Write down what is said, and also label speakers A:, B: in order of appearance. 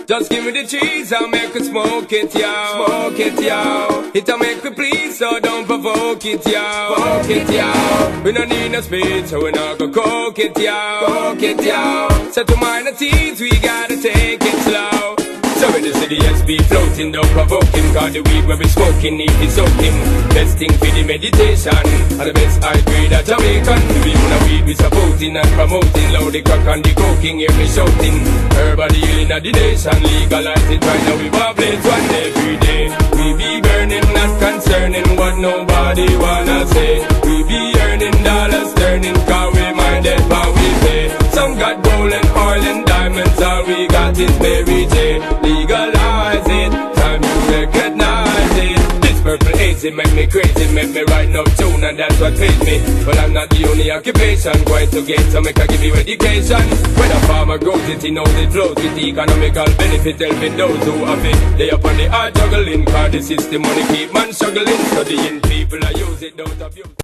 A: Just give me the cheese, I'll make it smoke it, yo. Smoke it, yo. It'll make me please, so don't provoke it, yo. Smoke it, yo. We don't need no speed, so we're not gonna coke it, yo. Coke it, yo. So to minor teens, we gotta take it slow. So in the city, SB floating, don't provoke him. Cause the weed where we smoking, need to soak him. Best thing for the meditation, and the best high grade at Jamaican. The weed when the weed we supporting and promoting. Loud the crack and the coking, hear me shouting. Herbal healing of the nation, legalize it right now. We wobblings one every day. We be burning, not concerning what nobody wanna say. We be earning dollars, turning, cause we minded how we pay. Some got gold and oil and diamonds, all we got is Mary J. Legalize it, time you recognize it. This purple hazy make me crazy, make me write no tune, and that's what pays me. But I'm not the only occupation, going to get so make I give you education. When a farmer grows it, he knows it flows with economical benefit, helping those who have it. They up on the hard juggling, cause the system money keep man struggling. Studying people, I use it, don't abuse.